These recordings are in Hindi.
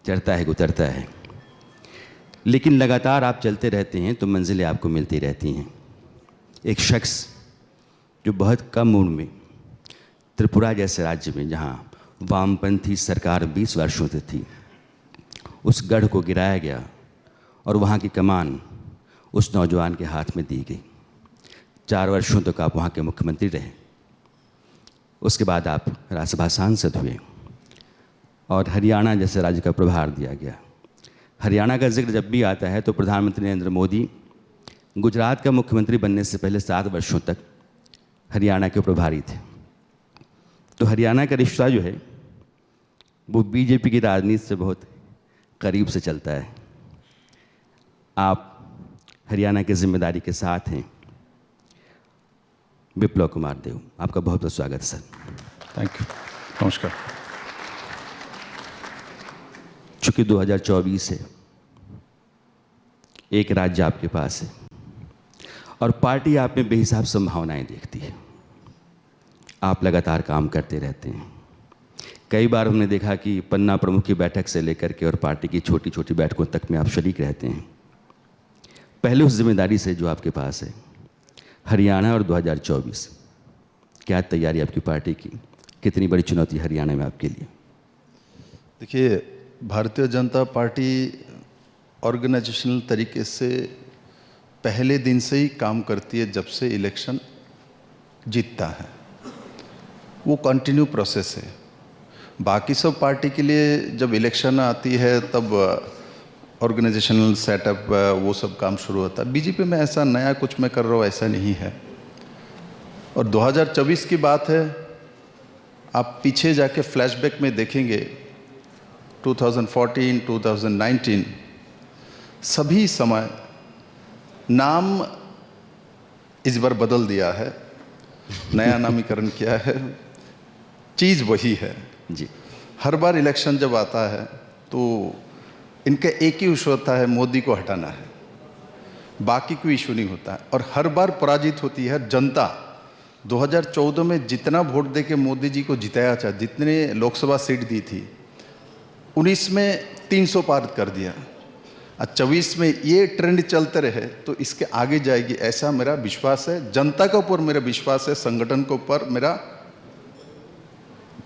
चढ़ता है उतरता है, लेकिन लगातार आप चलते रहते हैं तो मंजिलें आपको मिलती रहती हैं। एक शख्स जो बहुत कम उम्र में त्रिपुरा जैसे राज्य में, जहाँ वामपंथी सरकार 20 वर्षों से थी, उस गढ़ को गिराया गया और वहाँ की कमान उस नौजवान के हाथ में दी गई। 4 वर्षों तक आप वहाँ के मुख्यमंत्री रहे। उसके बाद आप राज्यसभा सांसद हुए और हरियाणा जैसे राज्य का प्रभार दिया गया। हरियाणा का जिक्र जब भी आता है तो प्रधानमंत्री नरेंद्र मोदी गुजरात का मुख्यमंत्री बनने से पहले 7 वर्षों तक हरियाणा के प्रभारी थे। तो हरियाणा का रिश्ता जो है वो बीजेपी की राजनीति से बहुत करीब से चलता है। आप हरियाणा की जिम्मेदारी के साथ हैं। विप्लव कुमार देव, आपका बहुत बहुत स्वागत है सर। Thank you. नमस्कार। चूँकि 2024 है, एक राज्य आपके पास है और पार्टी आप में बेहिसाब संभावनाएं देखती है। आप लगातार काम करते रहते हैं। कई बार हमने देखा कि पन्ना प्रमुख की बैठक से लेकर के और पार्टी की छोटी छोटी बैठकों तक में आप शरीक रहते हैं। पहले उस जिम्मेदारी से जो आपके पास है, हरियाणा और 2024, क्या तैयारी आपकी पार्टी की? कितनी बड़ी चुनौती हरियाणा में आपके लिए? देखिए, भारतीय जनता पार्टी ऑर्गेनाइजेशनल तरीके से पहले दिन से ही काम करती है। जब से इलेक्शन जीतता है वो कंटिन्यू प्रोसेस है। बाकी सब पार्टी के लिए जब इलेक्शन आती है तब ऑर्गेनाइजेशनल सेटअप वो सब काम शुरू होता है। बीजेपी में ऐसा नया कुछ मैं कर रहा हूँ ऐसा नहीं है। और 2024 की बात है, आप पीछे जाके फ्लैशबैक में देखेंगे 2014, 2019 सभी समय नाम इस बार बदल दिया है, नया नामीकरण किया है, चीज़ वही है जी। हर बार इलेक्शन जब आता है तो इनका एक ही इशू होता है, मोदी को हटाना है, बाकी कोई इशू नहीं होता है। और हर बार पराजित होती है जनता। 2014 में जितना वोट दे के मोदी जी को जिताया था, जितने लोकसभा सीट दी थी, 19 में 300 पार कर दिया। और 24 में ये ट्रेंड चलते रहे तो इसके आगे जाएगी, ऐसा मेरा विश्वास है। जनता के ऊपर मेरा विश्वास है, संगठन के ऊपर मेरा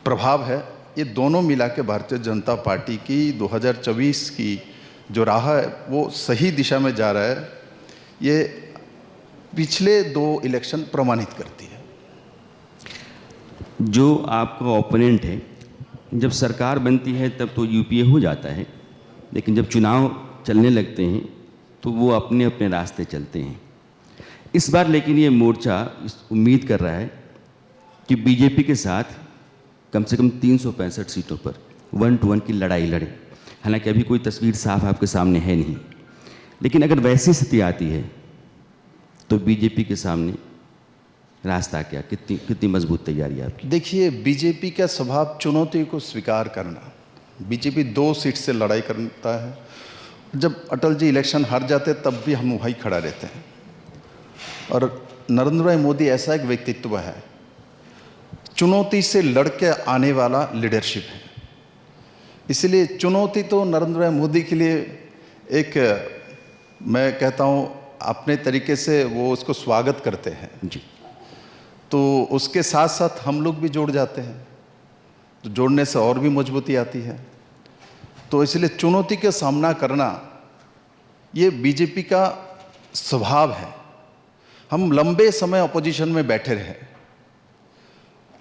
प्रभाव है। ये दोनों मिला के भारतीय जनता पार्टी की 2024 की जो राह है वो सही दिशा में जा रहा है। ये पिछले 2 इलेक्शन प्रमाणित करती है। जो आपका ओपोनेंट है, जब सरकार बनती है तब तो यूपीए हो जाता है, लेकिन जब चुनाव चलने लगते हैं तो वो अपने अपने रास्ते चलते हैं। इस बार लेकिन ये मोर्चा उम्मीद कर रहा है कि बीजेपी के साथ कम से कम 365 सीटों पर 1 to 1 की लड़ाई लड़े। हालांकि अभी कोई तस्वीर साफ आपके सामने है नहीं, लेकिन अगर वैसी स्थिति आती है तो बीजेपी के सामने रास्ता क्या, कितनी मजबूत तैयारी है आपकी? देखिए, बीजेपी का स्वभाव चुनौती को स्वीकार करना। बीजेपी 2 सीट से लड़ाई करता है। जब अटल जी इलेक्शन हार जाते तब भी हम वहीं खड़ा रहते हैं। और नरेंद्र भाई मोदी ऐसा एक व्यक्तित्व है, चुनौती से लड़के आने वाला लीडरशिप है। इसलिए चुनौती तो नरेंद्र भाई मोदी के लिए एक, मैं कहता हूँ अपने तरीके से वो उसको स्वागत करते हैं जी। तो उसके साथ साथ हम लोग भी जुड़ जाते हैं, तो जोड़ने से और भी मजबूती आती है। तो इसलिए चुनौती का सामना करना ये बीजेपी का स्वभाव है। हम लंबे समय अपोजिशन में बैठे रहे,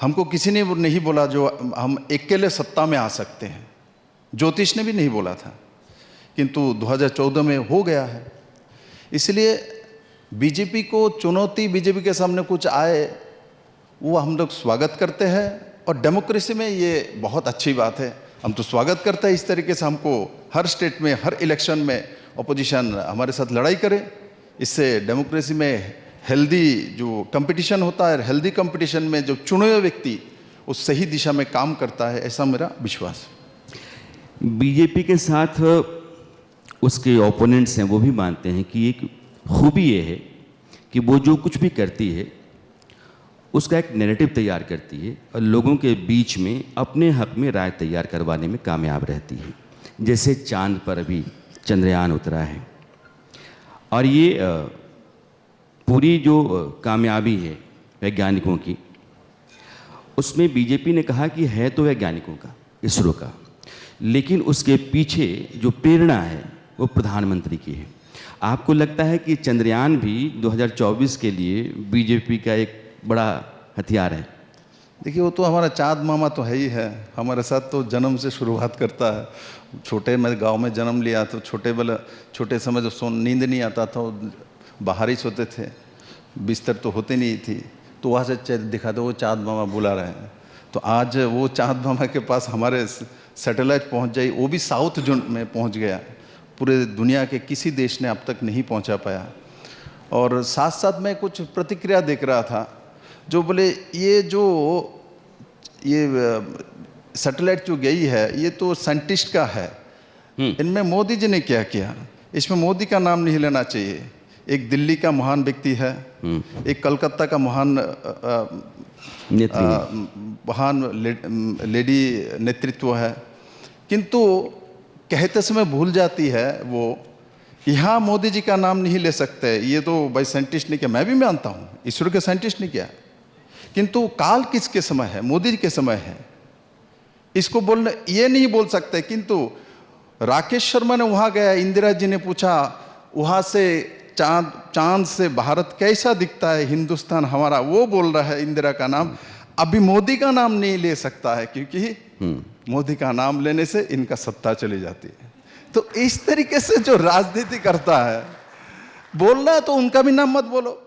हमको किसी ने नहीं बोला जो हम अकेले सत्ता में आ सकते हैं। ज्योतिष ने भी नहीं बोला था, किंतु 2014 में हो गया है। इसलिए बीजेपी को चुनौती, बीजेपी के सामने कुछ आए वो हम लोग स्वागत करते हैं। और डेमोक्रेसी में ये बहुत अच्छी बात है, हम तो स्वागत करते हैं। इस तरीके से हमको हर स्टेट में, हर इलेक्शन में अपोजिशन हमारे साथ लड़ाई करे। इससे डेमोक्रेसी में हेल्दी जो कंपटीशन होता है, हेल्दी कंपटीशन में जो चुने हुए व्यक्ति उस सही दिशा में काम करता है, ऐसा मेरा विश्वास है। बीजेपी के साथ उसके ओपोनेंट्स हैं वो भी मानते हैं कि एक खूबी ये है कि वो जो कुछ भी करती है उसका एक नैरेटिव तैयार करती है और लोगों के बीच में अपने हक में राय तैयार करवाने में कामयाब रहती है। जैसे चांद पर अभी चंद्रयान उतरा है। और ये पूरी जो कामयाबी है वैज्ञानिकों की, उसमें बीजेपी ने कहा कि है तो वैज्ञानिकों का, इसरो का, लेकिन उसके पीछे जो प्रेरणा है वो प्रधानमंत्री की है। आपको लगता है कि चंद्रयान भी 2024 के लिए बीजेपी का एक बड़ा हथियार है? देखिए, वो तो हमारा चाँद मामा तो है ही है, हमारे साथ तो जन्म से शुरुआत करता है। छोटे मैं गांव में जन्म लिया तो छोटे समय जब नींद नहीं आता था, बाहर ही सोते थे, बिस्तर तो होते नहीं थी, तो वहाँ से दिखाते वो चाँद मामा बुला रहे हैं। तो आज वो चाँद मामा के पास हमारे सैटेलाइट पहुँच जाए, वो भी साउथ जोन में पहुँच गया, पूरे दुनिया के किसी देश ने अब तक नहीं पहुँचा पाया। और साथ साथ मैं कुछ प्रतिक्रिया देख रहा था, जो बोले ये सैटेलाइट जो गई है ये तो साइंटिस्ट का है, इनमें मोदी जी ने क्या किया? इसमें मोदी का नाम नहीं लेना चाहिए। एक दिल्ली का महान व्यक्ति है, एक कलकत्ता का महान लेडी नेतृत्व है, किंतु कहते समय भूल जाती है वो, यहाँ मोदी जी का नाम नहीं ले सकते। ये तो भाई साइंटिस्ट ने किया, मैं भी मानता हूँ इसरो के साइंटिस्ट ने किया, किंतु काल किसके समय है? मोदी जी के समय है। इसको बोलने ये नहीं बोल सकते। किंतु राकेश शर्मा ने वहाँ गया, इंदिरा जी ने पूछा वहाँ से चांद से भारत कैसा दिखता है, हिंदुस्तान हमारा, वो बोल रहा है इंदिरा का नाम। अभी मोदी का नाम नहीं ले सकता है, क्योंकि मोदी का नाम लेने से इनका सत्ता चली जाती है। तो इस तरीके से जो राजनीति करता है, बोलना है तो उनका भी नाम मत बोलो।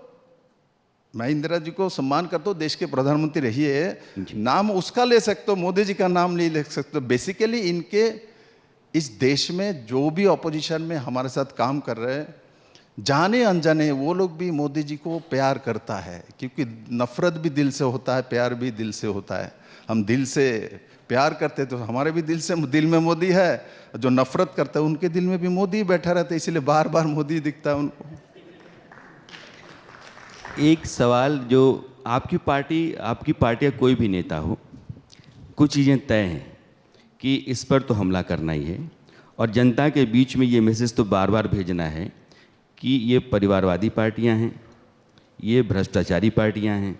मैं इंदिरा जी को सम्मान करता हूँ, देश के प्रधानमंत्री रही है, नाम उसका ले सकते हो, मोदी जी का नाम नहीं ले सकते। बेसिकली इनके इस देश में जो भी ऑपोजिशन में हमारे साथ काम कर रहे हैं, जाने अनजाने वो लोग भी मोदी जी को प्यार करता है, क्योंकि नफरत भी दिल से होता है, प्यार भी दिल से होता है। हम दिल से प्यार करते तो हमारे भी दिल में मोदी है, जो नफरत करता है उनके दिल में भी मोदी बैठा रहता है, इसलिए बार बार मोदी दिखता है उनको। एक सवाल, जो आपकी पार्टी या कोई भी नेता हो, कुछ चीज़ें तय हैं कि इस पर तो हमला करना ही है, और जनता के बीच में ये मैसेज तो बार बार भेजना है कि ये परिवारवादी पार्टियां हैं, ये भ्रष्टाचारी पार्टियां हैं,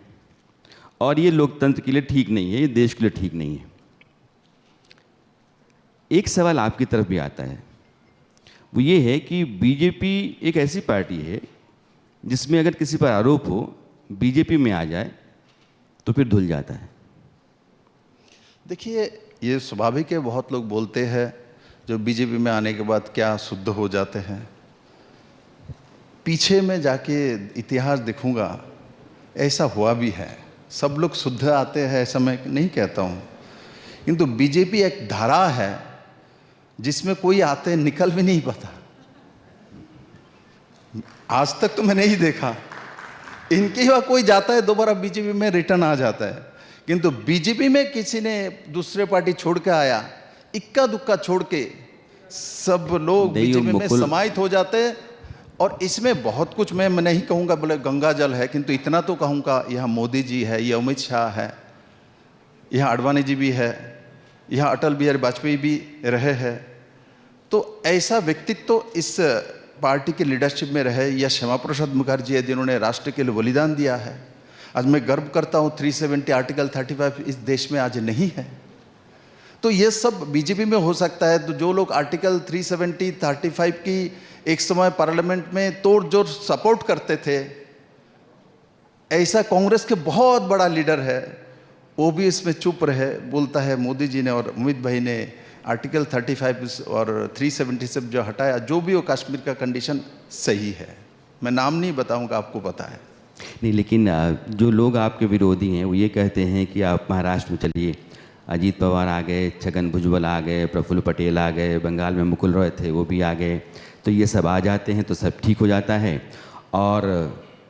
और ये लोकतंत्र के लिए ठीक नहीं है, ये देश के लिए ठीक नहीं है। एक सवाल आपकी तरफ भी आता है, वो ये है कि बीजेपी एक ऐसी पार्टी है जिसमें अगर किसी पर आरोप हो, बीजेपी में आ जाए तो फिर धुल जाता है। देखिए, ये स्वाभाविक है, बहुत लोग बोलते हैं जो बीजेपी में आने के बाद क्या शुद्ध हो जाते हैं। पीछे में जाके इतिहास देखूंगा, ऐसा हुआ भी है। सब लोग शुद्ध आते हैं ऐसा मैं नहीं कहता हूँ, किंतु बीजेपी एक धारा है जिसमें कोई आते निकल भी नहीं पाता। आज तक तो मैंने नहीं देखा, इनके वहाँ कोई जाता है दोबारा बीजेपी में रिटर्न आ जाता है, किंतु बीजेपी में किसी ने दूसरे पार्टी छोड़ के आया, इक्का दुक्का छोड़ के सब लोग बीजेपी में समाहित हो जाते हैं। और इसमें बहुत कुछ मैं नहीं कहूँगा बोले गंगा जल है, किंतु इतना तो कहूँगा, यहाँ मोदी जी है, ये अमित शाह है, यहाँ आडवाणी जी भी है, यहाँ अटल बिहारी वाजपेयी भी रहे हैं। तो ऐसा व्यक्तित्व तो इस पार्टी के लीडरशिप में रहे, या श्यामा प्रसाद मुखर्जी है जिन्होंने राष्ट्र के लिए बलिदान दिया है। आज मैं गर्व करता हूँ 370 आर्टिकल 35 इस देश में आज नहीं है। तो ये सब बीजेपी में हो सकता है। तो जो लोग आर्टिकल 370 35 की एक समय पार्लियामेंट में तोड़ जोड़ सपोर्ट करते थे, ऐसा कांग्रेस के बहुत बड़ा लीडर है, वो भी इसमें चुप रहे। बोलता है मोदी जी ने और अमित भाई ने आर्टिकल 35 और 370 से जो हटाया, जो भी वो कश्मीर का कंडीशन सही है। मैं नाम नहीं बताऊंगा, आपको पता है। नहीं, लेकिन जो लोग आपके विरोधी हैं वो ये कहते हैं कि आप महाराष्ट्र में चलिए, अजीत पवार आ गए, छगन भुजबल आ गए, प्रफुल्ल पटेल आ गए, बंगाल में मुकुल रॉय थे वो भी आ गए, तो ये सब आ जाते हैं तो सब ठीक हो जाता है, और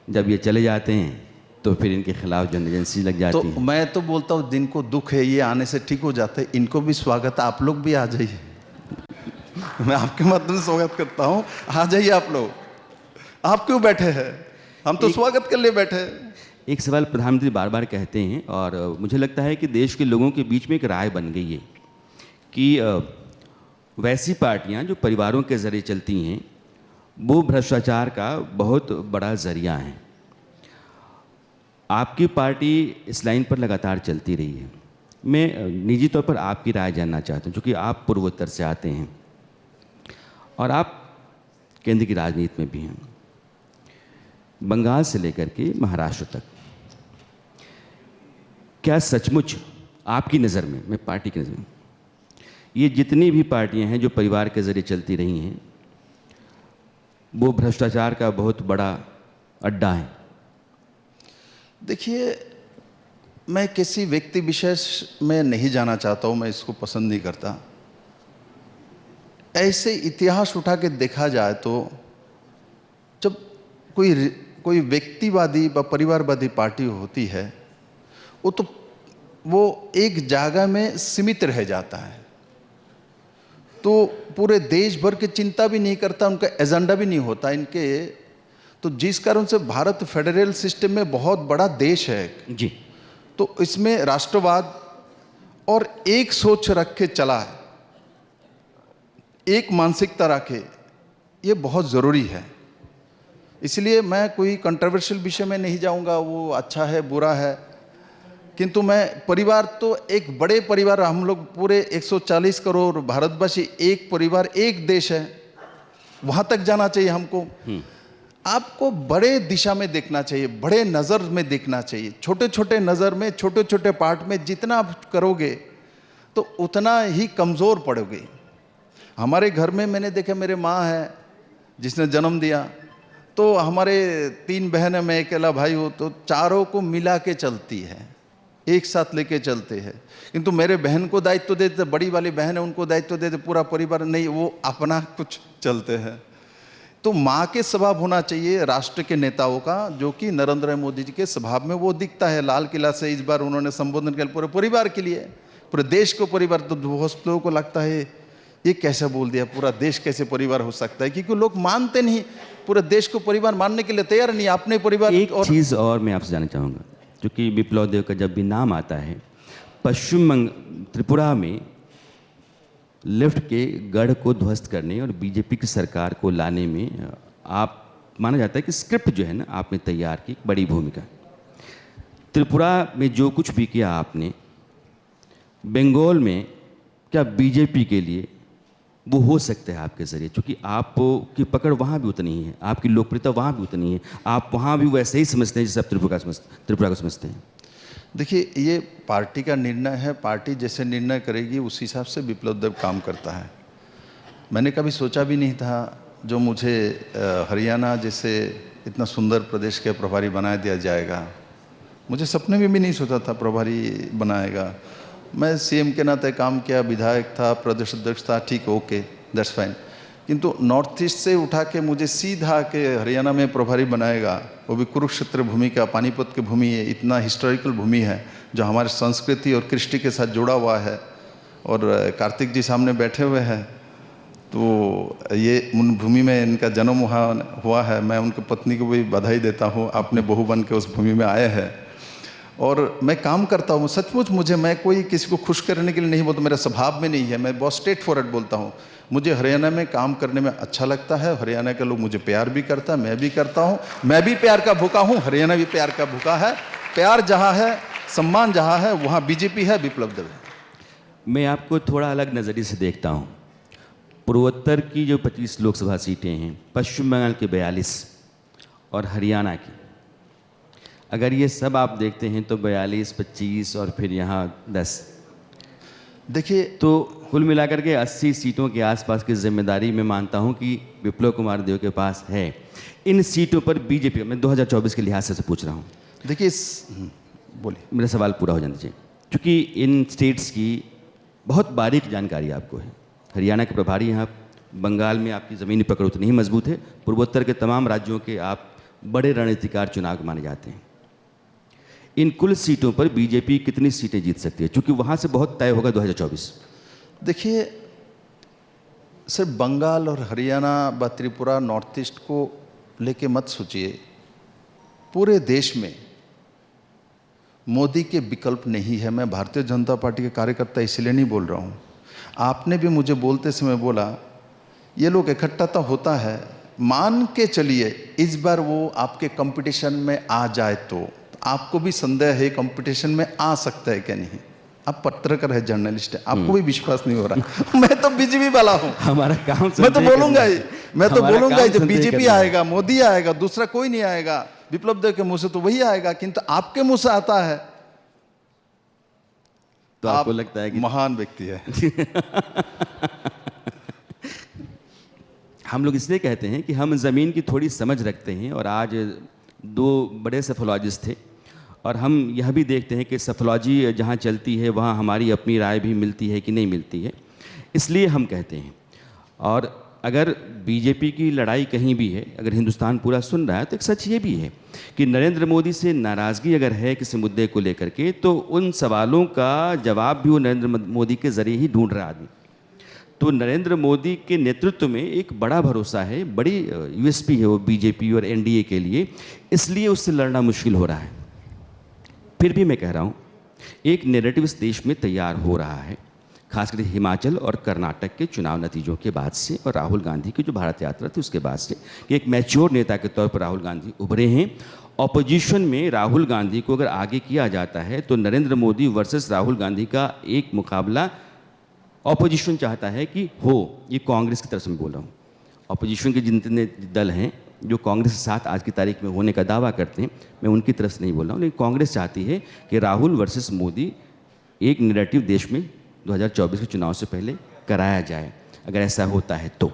जब ये चले जाते हैं तो फिर इनके खिलाफ जन एजेंसी लग जाती है। तो मैं तो बोलता हूँ जिनको दुख है ये आने से ठीक हो जाते हैं, इनको भी स्वागत है, आप लोग भी आ जाइए। मैं आपके माध्यम से स्वागत करता हूँ, आ जाइए आप लोग। आप क्यों बैठे हैं? हम तो स्वागत के लिए बैठे हैं। एक सवाल प्रधानमंत्री बार बार कहते हैं, और मुझे लगता है कि देश के लोगों के बीच में एक राय बन गई है कि वैसी पार्टियां जो परिवारों के ज़रिए चलती हैं वो भ्रष्टाचार का बहुत बड़ा ज़रिया हैं। आपकी पार्टी इस लाइन पर लगातार चलती रही है। मैं निजी तौर पर आपकी राय जानना चाहता हूँ, क्योंकि आप पूर्वोत्तर से आते हैं और आप केंद्र की राजनीति में भी हैं, बंगाल से लेकर के महाराष्ट्र तक। क्या सचमुच आपकी नज़र में, मैं पार्टी की नज़र में, ये जितनी भी पार्टियां हैं जो परिवार के ज़रिए चलती रही हैं वो भ्रष्टाचार का बहुत बड़ा अड्डा है? देखिए, मैं किसी व्यक्ति विशेष में नहीं जाना चाहता हूँ, मैं इसको पसंद नहीं करता। ऐसे इतिहास उठा के देखा जाए तो जब कोई व्यक्तिवादी व परिवारवादी पार्टी होती है वो एक जगह में सीमित रह जाता है, तो पूरे देश भर की चिंता भी नहीं करता, उनका एजेंडा भी नहीं होता इनके। तो जिस कारण से भारत फेडरल सिस्टम में बहुत बड़ा देश है जी, तो इसमें राष्ट्रवाद और एक सोच रख के चला है, एक मानसिकता रखे, ये बहुत ज़रूरी है। इसलिए मैं कोई कंट्रोवर्शियल विषय में नहीं जाऊंगा, वो अच्छा है बुरा है, किंतु मैं परिवार तो एक बड़े परिवार, हम लोग पूरे 140 करोड़ भारतवासी, एक परिवार एक देश है, वहाँ तक जाना चाहिए हमको। आपको बड़े दिशा में देखना चाहिए, बड़े नज़र में देखना चाहिए। छोटे छोटे नज़र में, छोटे छोटे पार्ट में जितना आप करोगे तो उतना ही कमज़ोर पड़ोगे। हमारे घर में मैंने देखा, मेरे माँ है जिसने जन्म दिया, तो हमारे 3 बहन है, मैं अकेला भाई हूँ, तो चारों को मिला के चलती है, एक साथ लेके चलते हैं। किंतु मेरे बहन को दायित्व देते, बड़ी वाली बहन है उनको दायित्व देते, पूरा परिवार नहीं, वो अपना कुछ चलते हैं। तो माँ के स्वभाव होना चाहिए राष्ट्र के नेताओं का, जो कि नरेंद्र मोदी जी के स्वभाव में वो दिखता है। लाल किला से इस बार उन्होंने संबोधन किया पूरे परिवार के लिए, पूरे देश को परिवार। तो बहुत लोगों को लगता है ये कैसे बोल दिया, पूरा देश कैसे परिवार हो सकता है, क्योंकि लोग मानते नहीं, पूरे देश को परिवार मानने के लिए तैयार नहीं, अपने परिवार। एक चीज़ और मैं आपसे जानना चाहूँगा, क्योंकि विप्लव देव का जब भी नाम आता है, पश्चिम त्रिपुरा में लेफ्ट के गढ़ को ध्वस्त करने और बीजेपी की सरकार को लाने में आप, माना जाता है कि स्क्रिप्ट जो है ना आपने तैयार की, बड़ी भूमिका। त्रिपुरा में जो कुछ भी किया आपने, बंगाल में क्या बीजेपी के लिए वो हो सकता है आपके ज़रिए? क्योंकि आपकी पकड़ वहाँ भी उतनी ही है, आपकी लोकप्रियता वहाँ भी उतनी है, आप वहाँ भी वैसे ही समझते हैं जैसे आप त्रिपुरा को समझते हैं। देखिए, ये पार्टी का निर्णय है, पार्टी जैसे निर्णय करेगी उस हिसाब से विप्लव देव काम करता है। मैंने कभी सोचा भी नहीं था जो मुझे हरियाणा जैसे इतना सुंदर प्रदेश के प्रभारी बना दिया जाएगा। मुझे सपने में भी नहीं सोचा था प्रभारी बनाएगा। मैं सीएम के नाते काम किया, विधायक था, प्रदेश अध्यक्ष था, ठीक, ओके, दैट्स फाइन। किंतु नॉर्थ ईस्ट से उठा के मुझे सीधा के हरियाणा में प्रभारी बनाएगा, वो भी कुरुक्षेत्र भूमि का, पानीपत की भूमि है, इतना हिस्टोरिकल भूमि है जो हमारे संस्कृति और कृष्टि के साथ जुड़ा हुआ है। और कार्तिक जी सामने बैठे हुए हैं, तो ये उन भूमि में इनका जन्म हुआ है। मैं उनकी पत्नी को भी बधाई देता हूँ, आपने बहू बन के उस भूमि में आए हैं। और मैं काम करता हूँ सचमुच, मैं कोई किसी को खुश करने के लिए नहीं बोलता, मेरा स्वभाव में नहीं है, मैं बहुत स्ट्रेट फॉरवर्ड बोलता हूँ। मुझे हरियाणा में काम करने में अच्छा लगता है, हरियाणा के लोग मुझे प्यार भी करता है, मैं भी करता हूँ, मैं भी प्यार का भूखा हूँ, हरियाणा भी प्यार का भूखा है। प्यार जहाँ है, सम्मान जहाँ है, वहाँ बीजेपी है, विप्लव देव है। मैं आपको थोड़ा अलग नज़रिए से देखता हूँ। पूर्वोत्तर की जो 25 लोकसभा सीटें हैं, पश्चिम बंगाल की 42 और हरियाणा की, अगर ये सब आप देखते हैं तो 42, 25 और फिर यहाँ 10, देखिए तो कुल मिलाकर के 80 सीटों के आसपास की जिम्मेदारी मैं मानता हूँ कि विप्लव कुमार देव के पास है। इन सीटों पर बीजेपी, मैं 2024 के लिहाज से पूछ रहा हूँ। देखिए, बोलिए, मेरा सवाल पूरा हो जाना चाहिए, क्योंकि इन स्टेट्स की बहुत बारीक जानकारी आपको है। हरियाणा के प्रभारी हैं आप, बंगाल में आपकी ज़मीनी पकड़ उतनी ही मजबूत है, पूर्वोत्तर के तमाम राज्यों के आप बड़े रणनीतिकार चुनाव माने जाते हैं। इन कुल सीटों पर बीजेपी कितनी सीटें जीत सकती है, क्योंकि वहाँ से बहुत तय होगा 2024? देखिए, सिर्फ बंगाल और हरियाणा व त्रिपुरा, नॉर्थ ईस्ट को लेके मत सोचिए। पूरे देश में मोदी के विकल्प नहीं है। मैं भारतीय जनता पार्टी के कार्यकर्ता इसलिए नहीं बोल रहा हूँ, आपने भी मुझे बोलते समय बोला ये लोग इकट्ठा तो होता है, मान के चलिए इस बार वो आपके कंपटीशन में आ जाए तो आपको भी संदेह है कंपटीशन में आ सकता है क्या नहीं? आप पत्रकार है, जर्नलिस्ट है, आपको भी विश्वास नहीं हो रहा। मैं तो बीजेपी वाला हूं, हमारा काम मैं तो बोलूंगा ही, मैं तो हमारा बोलूंगा काम ही जब संदेह बीजेपी करना है। आएगा, मोदी आएगा, दूसरा कोई नहीं आएगा, विप्लव देव के मुंह से तो वही आएगा, किंतु आपके मुंह से आता है तो आपको लगता है कि महान व्यक्ति है। हम लोग इसलिए कहते हैं कि हम ज़मीन की थोड़ी समझ रखते हैं, और आज दो बड़े सेफोलॉजिस्ट थे और हम यह भी देखते हैं कि सेफोलॉजी जहाँ चलती है वहाँ हमारी अपनी राय भी मिलती है कि नहीं मिलती है, इसलिए हम कहते हैं। और अगर बीजेपी की लड़ाई कहीं भी है, अगर हिंदुस्तान पूरा सुन रहा है, तो एक सच ये भी है कि नरेंद्र मोदी से नाराज़गी अगर है किसी मुद्दे को लेकर के, तो उन सवालों का जवाब भी वो नरेंद्र मोदी के ज़रिए ही ढूंढ रहा आदमी। तो नरेंद्र मोदी के नेतृत्व में एक बड़ा भरोसा है, बड़ी यूएसपी है वो बीजेपी और एनडीए के लिए, इसलिए उससे लड़ना मुश्किल हो रहा है। फिर भी मैं कह रहा हूँ एक नैरेटिव इस देश में तैयार हो रहा है, खासकर हिमाचल और कर्नाटक के चुनाव नतीजों के बाद से और राहुल गांधी की जो भारत यात्रा थी उसके बाद से, कि एक मैच्योर नेता के तौर पर राहुल गांधी उभरे हैं। ऑपोजिशन में राहुल गांधी को अगर आगे किया जाता है तो नरेंद्र मोदी वर्सेस राहुल गांधी का एक मुकाबला ऑपोजिशन चाहता है कि हो। ये कांग्रेस की तरफ से मैं बोल रहा हूँ, ऑपोजिशन के जितने दल हैं जो कांग्रेस के साथ आज की तारीख में होने का दावा करते हैं, मैं उनकी तरफ से नहीं बोल रहा हूँ, लेकिन कांग्रेस चाहती है कि राहुल वर्सेस मोदी एक नैरेटिव देश में 2024 के चुनाव से पहले कराया जाए। अगर ऐसा होता है तो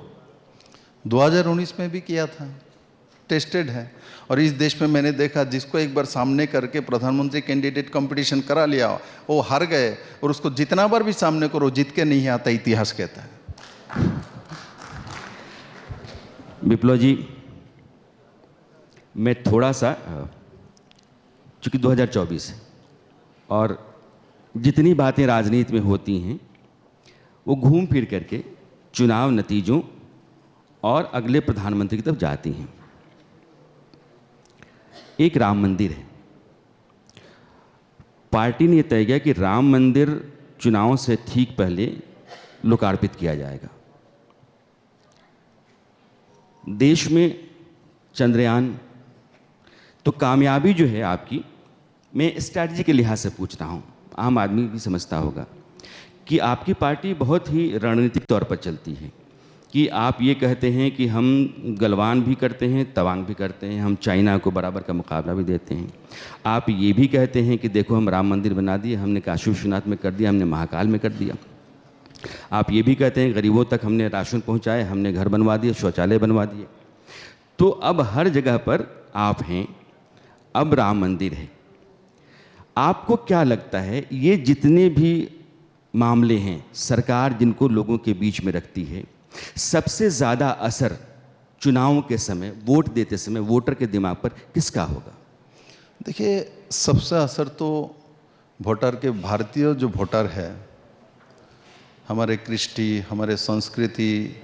2019 में भी किया था, टेस्टेड है। और इस देश में मैंने देखा जिसको एक बार सामने करके प्रधानमंत्री कैंडिडेट कंपटीशन करा लिया वो हार गए, और उसको जितना बार भी सामने करो जीत के नहीं आता, इतिहास कहता है। विप्लव जी, मैं थोड़ा सा, चूँकि 2024 है और जितनी बातें राजनीति में होती हैं वो घूम फिर करके चुनाव नतीजों और अगले प्रधानमंत्री की तरफ जाती हैं। एक राम मंदिर है, पार्टी ने यह तय किया कि राम मंदिर चुनाव से ठीक पहले लोकार्पित किया जाएगा। देश में चंद्रयान, तो कामयाबी जो है आपकी, मैं स्ट्रैटेजी के लिहाज से पूछ रहा हूँ, आम आदमी भी समझता होगा कि आपकी पार्टी बहुत ही रणनीतिक तौर पर चलती है, कि आप ये कहते हैं कि हम गलवान भी करते हैं, तवांग भी करते हैं, हम चाइना को बराबर का मुकाबला भी देते हैं। आप ये भी कहते हैं कि देखो हम राम मंदिर बना दिए, हमने काशी विश्वनाथ में कर दिया, हमने महाकाल में कर दिया। आप ये भी कहते हैं गरीबों तक हमने राशन पहुंचाए, हमने घर बनवा दिए, शौचालय बनवा दिए। तो अब हर जगह पर आप हैं, अब राम मंदिर है। आपको क्या लगता है ये जितने भी मामले हैं सरकार जिनको लोगों के बीच में रखती है, सबसे ज़्यादा असर चुनाव के समय, वोट देते समय वोटर के दिमाग पर किसका होगा? देखिए, सबसे असर तो वोटर के, भारतीय जो वोटर है, हमारे कृष्टि, हमारे संस्कृति,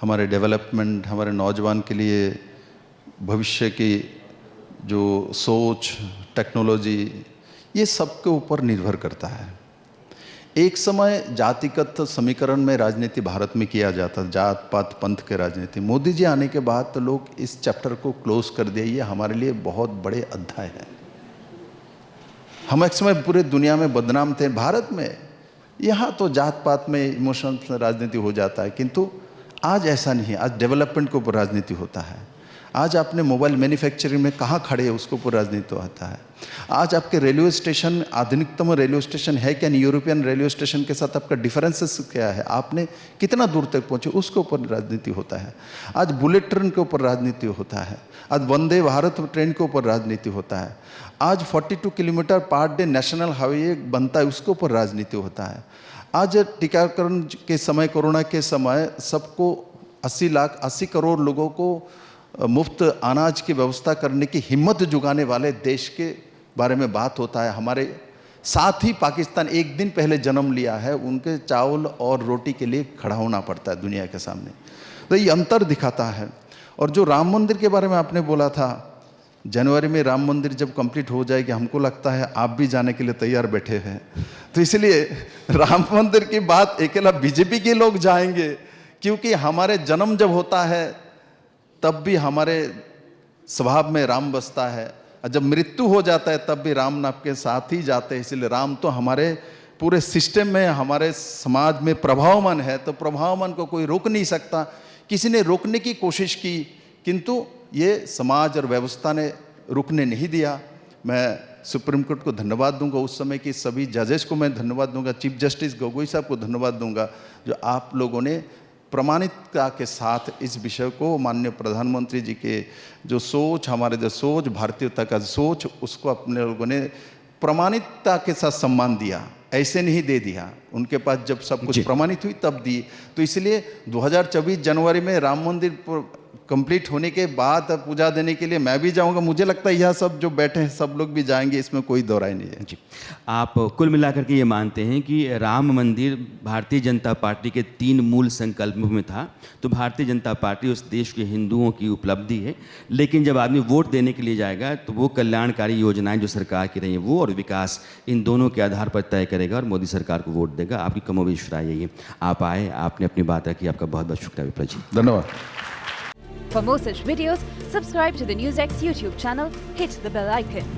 हमारे डेवलपमेंट, हमारे नौजवान के लिए भविष्य की जो सोच, टेक्नोलॉजी, ये सब के ऊपर निर्भर करता है। एक समय जातिगत समीकरण में राजनीति भारत में किया जाता, जात पात पंथ के राजनीति। मोदी जी आने के बाद तो लोग इस चैप्टर को क्लोज कर दिए। ये हमारे लिए बहुत बड़े अध्याय है। हम एक समय पूरे दुनिया में बदनाम थे, भारत में यहाँ तो जात पात में इमोशनल राजनीति हो जाता है, किंतु आज ऐसा नहीं है। आज डेवलपमेंट के ऊपर राजनीति होता है। आज आपने मोबाइल मैन्युफैक्चरिंग में कहाँ खड़े हैं उसके ऊपर राजनीति होता है। आज आपके रेलवे स्टेशन आधुनिकतम रेलवे स्टेशन है क्या नहीं, यूरोपियन रेलवे स्टेशन के साथ आपका डिफरेंसेस क्या है, आपने कितना दूर तक पहुँचे, उसके ऊपर राजनीति होता है। आज बुलेट ट्रेन के ऊपर राजनीति होता है। आज वंदे भारत ट्रेन के ऊपर राजनीति होता है। आज 42 kilometre per day national highway बनता है, उसके ऊपर राजनीति होता है। आज टीकाकरण के समय, कोरोना के समय सबको 80 करोड़ लोगों को मुफ्त अनाज की व्यवस्था करने की हिम्मत जुगाने वाले देश के बारे में बात होता है। हमारे साथ ही पाकिस्तान एक दिन पहले जन्म लिया है, उनके चावल और रोटी के लिए खड़ा होना पड़ता है दुनिया के सामने। तो ये अंतर दिखाता है। और जो राम मंदिर के बारे में आपने बोला था, जनवरी में राम मंदिर जब कंप्लीट हो जाएगी, हमको लगता है आप भी जाने के लिए तैयार बैठे हैं। तो इसलिए राम मंदिर की बात अकेला बीजेपी के लोग जाएंगे, क्योंकि हमारे जन्म जब होता है तब भी हमारे स्वभाव में राम बसता है, और जब मृत्यु हो जाता है तब भी राम नाम के साथ ही जाते हैं। इसलिए राम तो हमारे पूरे सिस्टम में, हमारे समाज में प्रभावमान है, तो प्रभावमान को कोई रोक नहीं सकता। किसी ने रोकने की कोशिश की, किंतु ये समाज और व्यवस्था ने रुकने नहीं दिया। मैं सुप्रीम कोर्ट को धन्यवाद दूंगा, उस समय की सभी जजेस को मैं धन्यवाद दूंगा, चीफ जस्टिस गोगोई साहब को धन्यवाद दूंगा, जो आप लोगों ने प्रमाणिकता के साथ इस विषय को, माननीय प्रधानमंत्री जी के जो सोच, हमारे जो सोच, भारतीयता का सोच, उसको अपने लोगों ने प्रमाणिकता के साथ सम्मान दिया, ऐसे नहीं दे दिया। उनके पास जब सब कुछ प्रमाणित हुई तब दी। तो इसलिए 2024 जनवरी में राम मंदिर कंप्लीट होने के बाद पूजा देने के लिए मैं भी जाऊंगा। मुझे लगता है यह सब जो बैठे हैं सब लोग भी जाएंगे, इसमें कोई दो राय नहीं है। जी, आप कुल मिलाकर के ये मानते हैं कि राम मंदिर भारतीय जनता पार्टी के 3 मूल संकल्पों में था, तो भारतीय जनता पार्टी उस देश के हिंदुओं की उपलब्धि है, लेकिन जब आदमी वोट देने के लिए जाएगा तो वो कल्याणकारी योजनाएं जो सरकार की रही हैं वो और विकास, इन दोनों के आधार पर तय करेगा और मोदी सरकार को वोट देगा। आपकी कमोबेश राय यही है। आप आए, आपने अपनी बात रखी, आपका बहुत बहुत शुक्रिया विप्लव जी। धन्यवाद। For more such videos, subscribe to the NewsX YouTube channel, hit the bell icon.